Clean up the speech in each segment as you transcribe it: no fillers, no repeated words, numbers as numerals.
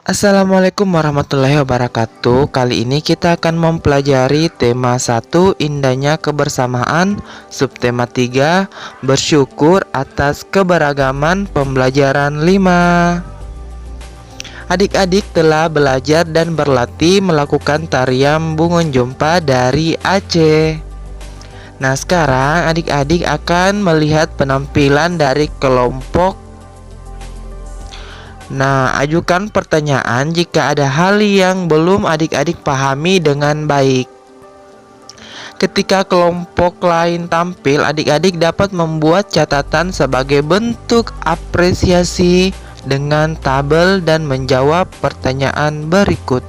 Assalamualaikum warahmatullahi wabarakatuh. Kali ini kita akan mempelajari tema 1 indahnya kebersamaan, subtema 3 bersyukur atas keberagaman pembelajaran 5. Adik-adik telah belajar dan berlatih melakukan tarian bungun jompa dari Aceh. Nah, sekarang adik-adik akan melihat penampilan dari kelompok. Nah, ajukan pertanyaan jika ada hal yang belum adik-adik pahami dengan baik. Ketika kelompok lain tampil, adik-adik dapat membuat catatan sebagai bentuk apresiasi dengan tabel dan menjawab pertanyaan berikut.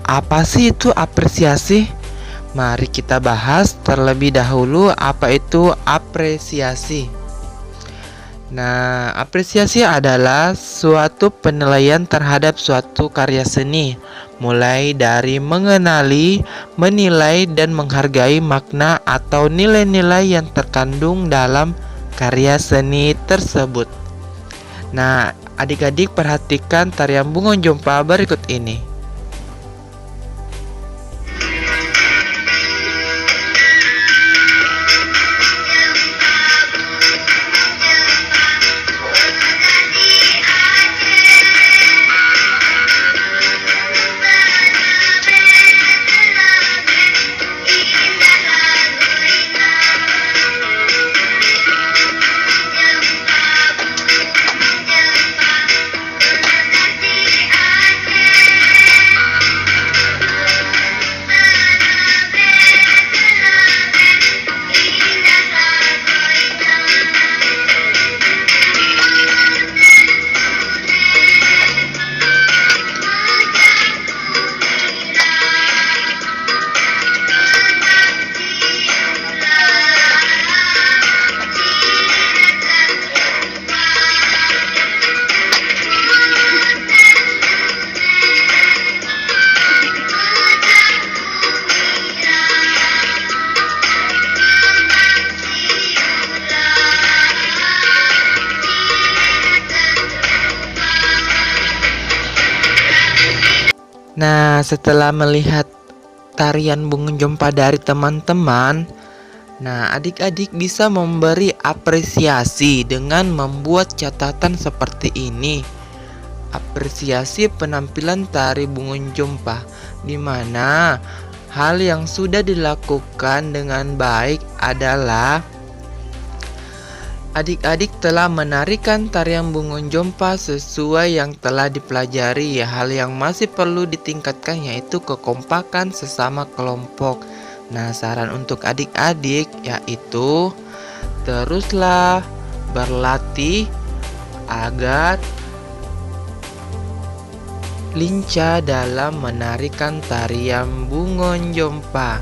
Apa sih itu apresiasi? Mari kita bahas terlebih dahulu apa itu apresiasi. Nah, apresiasi adalah suatu penilaian terhadap suatu karya seni, mulai dari mengenali, menilai, dan menghargai makna atau nilai-nilai yang terkandung dalam karya seni tersebut. Nah, adik-adik perhatikan tarian bungun jompa berikut ini. Nah, setelah melihat tarian bungun jompa dari teman-teman, nah adik-adik bisa memberi apresiasi dengan membuat catatan seperti ini. Apresiasi penampilan tari bungun jompa, di mana hal yang sudah dilakukan dengan baik adalah adik-adik telah menarikan tarian bungun jompa sesuai yang telah dipelajari. Hal yang masih perlu ditingkatkan yaitu kekompakan sesama kelompok. Nah, saran untuk adik-adik yaitu teruslah berlatih agar lincah dalam menarikan tarian bungun jompa.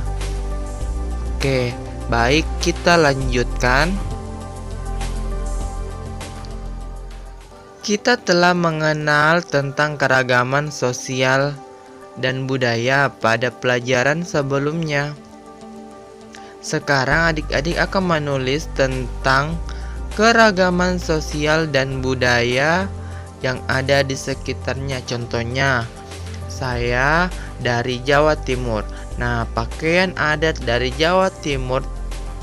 Oke, baik, kita lanjutkan. Kita telah mengenal tentang keragaman sosial dan budaya pada pelajaran sebelumnya. Sekarang adik-adik akan menulis tentang keragaman sosial dan budaya yang ada di sekitarnya. Contohnya, saya dari Jawa Timur. Nah, pakaian adat dari Jawa Timur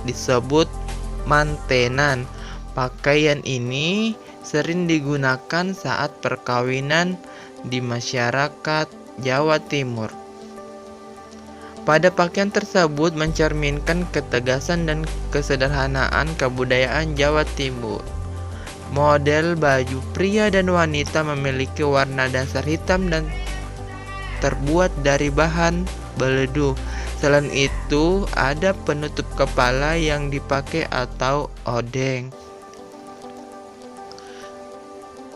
disebut mantenan. Pakaian ini sering digunakan saat perkawinan di masyarakat Jawa Timur. Pada pakaian tersebut mencerminkan ketegasan dan kesederhanaan kebudayaan Jawa Timur. Model baju pria dan wanita memiliki warna dasar hitam dan terbuat dari bahan beledu. Selain itu, ada penutup kepala yang dipakai atau odeng.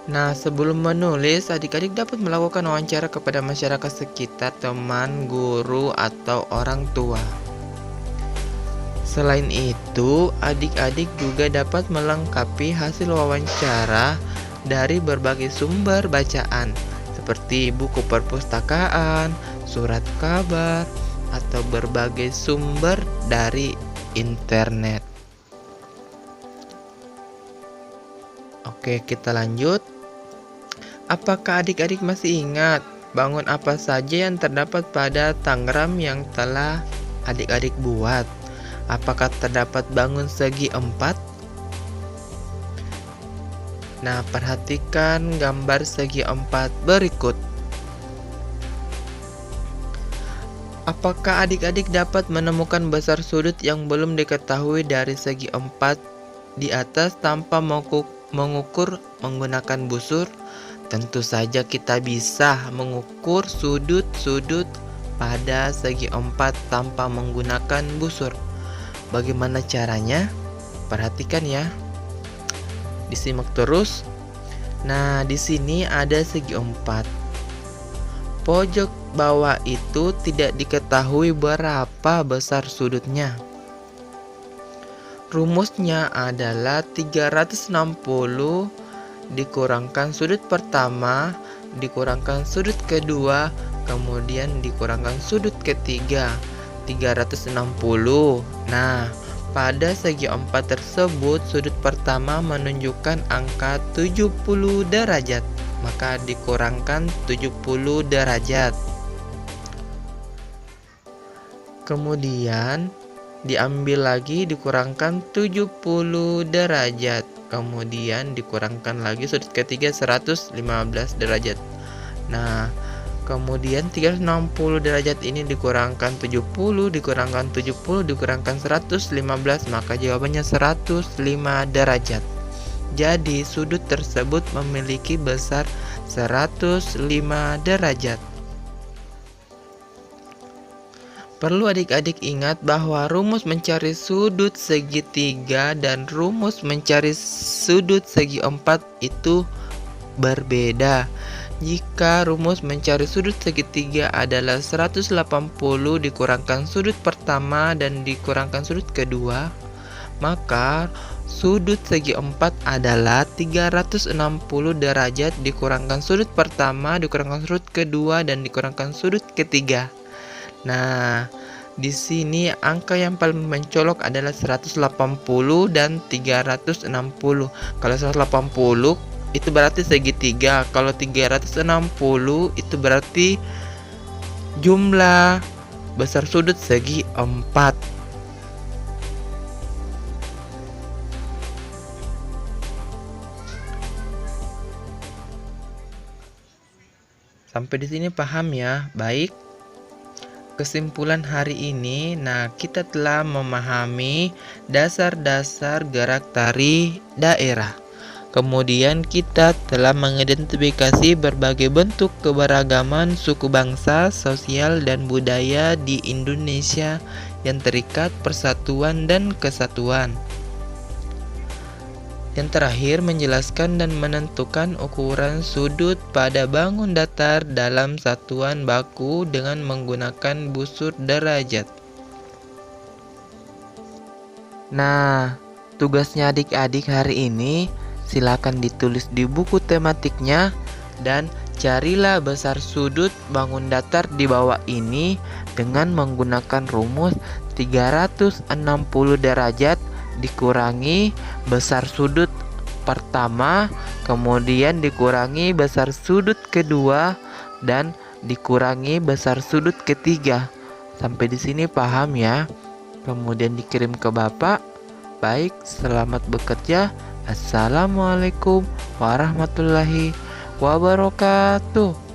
Nah, sebelum menulis, adik-adik dapat melakukan wawancara kepada masyarakat sekitar, teman, guru, atau orang tua. Selain itu, adik-adik juga dapat melengkapi hasil wawancara dari berbagai sumber bacaan, seperti buku perpustakaan, surat kabar, atau berbagai sumber dari internet. Oke, kita lanjut. Apakah adik-adik masih ingat bangun apa saja yang terdapat pada tangram yang telah adik-adik buat? Apakah terdapat bangun segi 4? Nah, perhatikan gambar segi 4 berikut. Apakah adik-adik dapat menemukan besar sudut yang belum diketahui dari segi 4 di atas tanpa mengukur menggunakan busur? Tentu saja kita bisa mengukur sudut-sudut pada segi 4 tanpa menggunakan busur. Bagaimana caranya? Perhatikan ya. Disimak terus. Nah, di sini ada segi 4. Pojok bawah itu tidak diketahui berapa besar sudutnya. Rumusnya adalah 360 dikurangkan sudut pertama, dikurangkan sudut kedua, kemudian dikurangkan sudut ketiga, 360. Nah, pada segi 4 tersebut, sudut pertama menunjukkan angka 70 derajat, maka dikurangkan 70 derajat. Kemudian diambil lagi dikurangkan 70 derajat. Kemudian dikurangkan lagi sudut ketiga 115 derajat. Nah, kemudian 360 derajat ini dikurangkan 70, dikurangkan 70, dikurangkan 115, maka jawabannya 105 derajat. Jadi sudut tersebut memiliki besar 105 derajat. Perlu adik-adik ingat bahwa rumus mencari sudut segitiga dan rumus mencari sudut segi 4 itu berbeda. Jika rumus mencari sudut segitiga adalah 180 dikurangkan sudut pertama dan dikurangkan sudut kedua, maka sudut segi 4 adalah 360 derajat dikurangkan sudut pertama, dikurangkan sudut kedua, dan dikurangkan sudut ketiga. Nah, di sini angka yang paling mencolok adalah 180 dan 360. Kalau 180 itu berarti segitiga. Kalau 360 itu berarti jumlah besar sudut segi 4. Sampai di sini paham ya? Baik. Kesimpulan hari ini, nah kita telah memahami dasar-dasar gerak tari daerah. Kemudian kita telah mengidentifikasi berbagai bentuk keberagaman suku bangsa, sosial, dan budaya di Indonesia yang terikat persatuan dan kesatuan. Yang terakhir, menjelaskan dan menentukan ukuran sudut pada bangun datar dalam satuan baku dengan menggunakan busur derajat. Nah, tugasnya adik-adik hari ini silakan ditulis di buku tematiknya dan carilah besar sudut bangun datar di bawah ini dengan menggunakan rumus 360 derajat dikurangi besar sudut pertama, kemudian dikurangi besar sudut kedua, dan dikurangi besar sudut ketiga. Sampai di sini paham ya? Kemudian dikirim ke Bapak. Baik, selamat bekerja. Assalamualaikum warahmatullahi wabarakatuh.